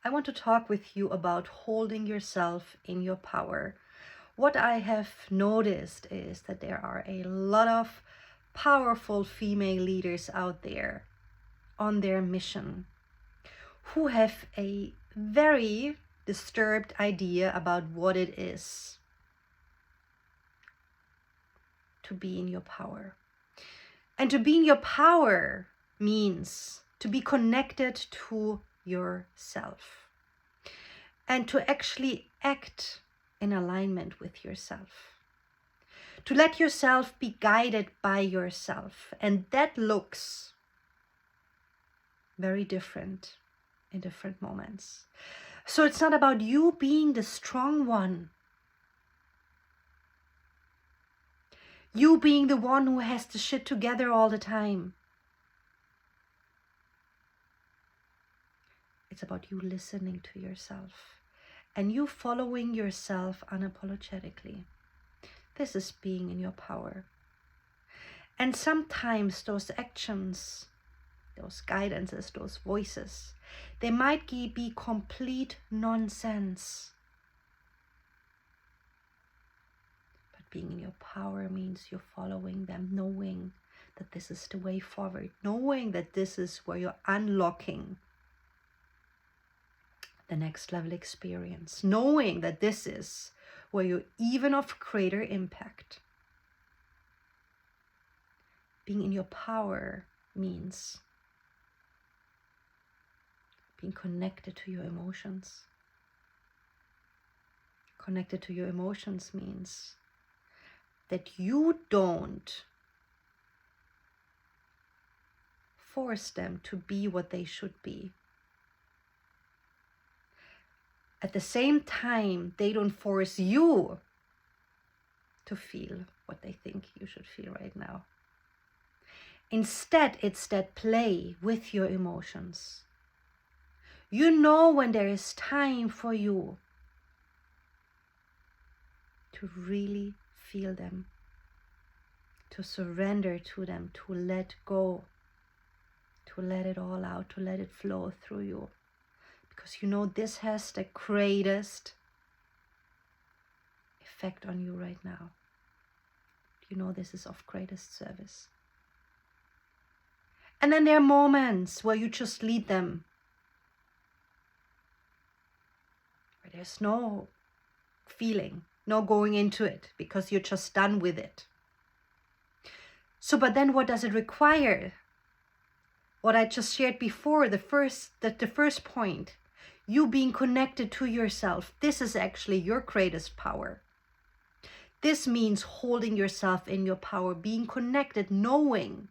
I want to talk with you about holding yourself in your power. What I have noticed is that there are a lot of powerful female leaders out there on their mission who have a very disturbed idea about what it is to be in your power. And to be in your power means to be connected to yourself and to actually act in alignment with yourself. To let yourself be guided by yourself. And that looks very different in different moments. So it's not about you being the strong one. You being the one who has the shit together all the time. It's about you listening to yourself and you following yourself unapologetically. This is being in your power. And sometimes those actions, those guidances, those voices, they might be complete nonsense. But being in your power means you're following them, knowing that this is the way forward, knowing that this is where you're unlocking the next level experience, knowing that this is where you're even of greater impact. Being in your power means being connected to your emotions. Connected to your emotions means that you don't force them to be what they should be. At the same time, they don't force you to feel what they think you should feel right now. Instead, it's that play with your emotions. You know when there is time for you to really feel them, to surrender to them, to let go, to let it all out, to let it flow through you. Because you know this has the greatest effect on you right now. You know this is of greatest service. And then there are moments where you just lead them, where there's no feeling, no going into it, because you're just done with it. So, but then what does it require? What I just shared before, the first point, you being connected to yourself. This is actually your greatest power. This means holding yourself in your power, being connected, knowing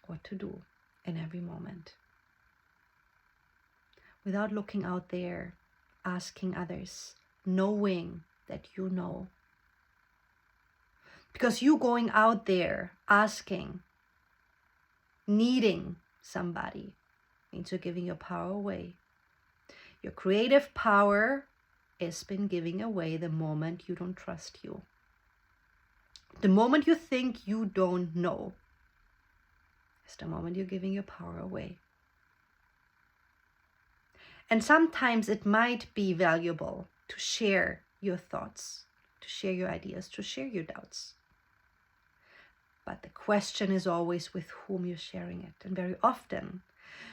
what to do in every moment. Without looking out there, asking others, knowing that you know. Because you going out there, asking, needing somebody, means you're giving your power away. Your creative power has been giving away the moment you don't trust you. The moment you think you don't know is the moment you're giving your power away. And sometimes it might be valuable to share your thoughts, to share your ideas, to share your doubts. But the question is always with whom you're sharing it. And very often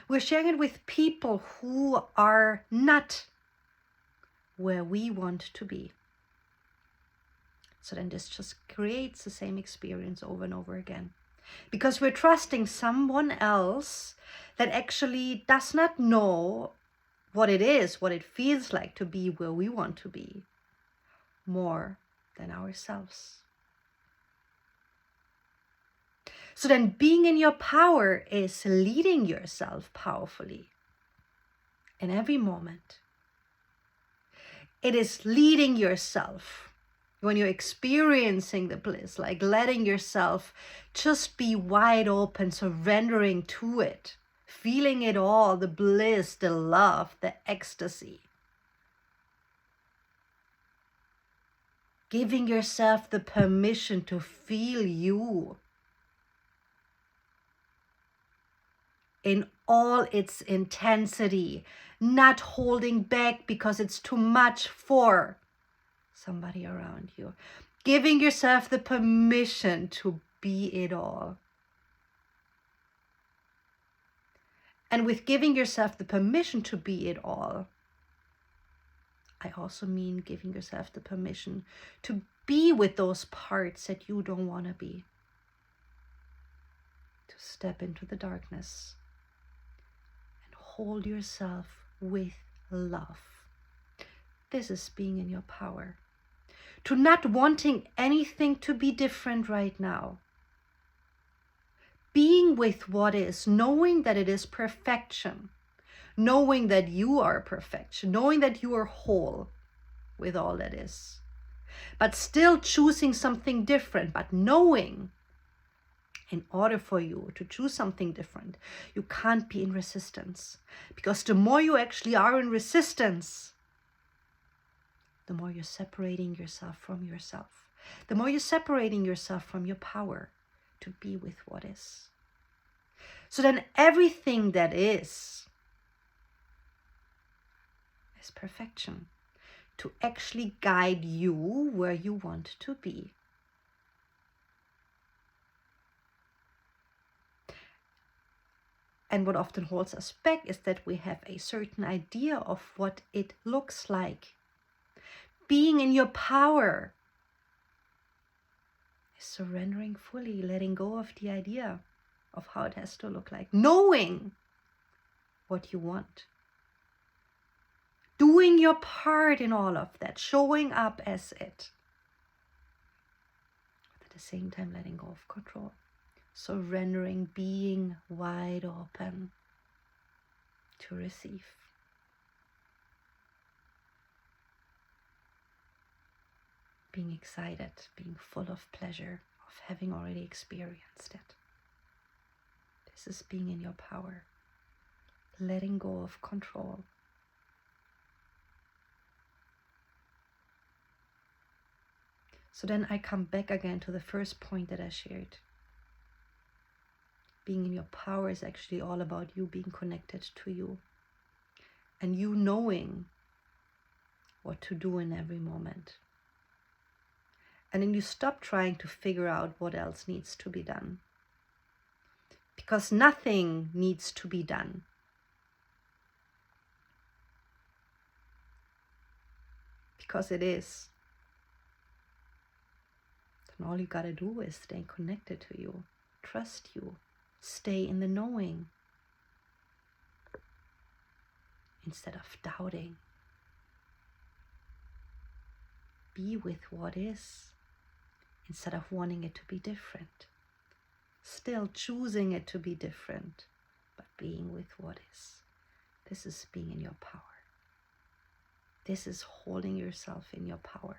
we're sharing it with people who are not where we want to be. So then this just creates the same experience over and over again. Because we're trusting someone else that actually does not know what it is, what it feels like to be where we want to be, more than ourselves. So then being in your power is leading yourself powerfully in every moment. It is leading yourself when you're experiencing the bliss, like letting yourself just be wide open, surrendering to it, feeling it all, the bliss, the love, the ecstasy. Giving yourself the permission to feel you. in all its intensity, not holding back because it's too much for somebody around you. Giving yourself the permission to be it all. And with giving yourself the permission to be it all, I also mean giving yourself the permission to be with those parts that you don't want to be. To step into the darkness and hold yourself with love. This is being in your power. To not wanting anything to be different right now. Being with what is, knowing that it is perfection. Knowing that you are perfection. Knowing that you are whole with all that is. But still choosing something different. But knowing, in order for you to choose something different, you can't be in resistance. Because the more you actually are in resistance, the more you're separating yourself from yourself. The more you're separating yourself from your power to be with what is. So then everything that is perfection. To actually guide you where you want to be. And what often holds us back is that we have a certain idea of what it looks like. Being in your power is surrendering fully, letting go of the idea of how it has to look like. Knowing what you want. Doing your part in all of that. Showing up as it. But at the same time, letting go of control. Surrendering, being wide open to receive. Being excited, being full of pleasure, of having already experienced it. This is being in your power. Letting go of control. So then I come back again to the first point that I shared. Being in your power is actually all about you being connected to you. And you knowing what to do in every moment. And then you stop trying to figure out what else needs to be done. Because nothing needs to be done. Because it is. Then all you gotta do is stay connected to you. Trust you. Stay in the knowing. Instead of doubting. Be with what is. Instead of wanting it to be different. Still choosing it to be different. But being with what is. This is being in your power. This is holding yourself in your power.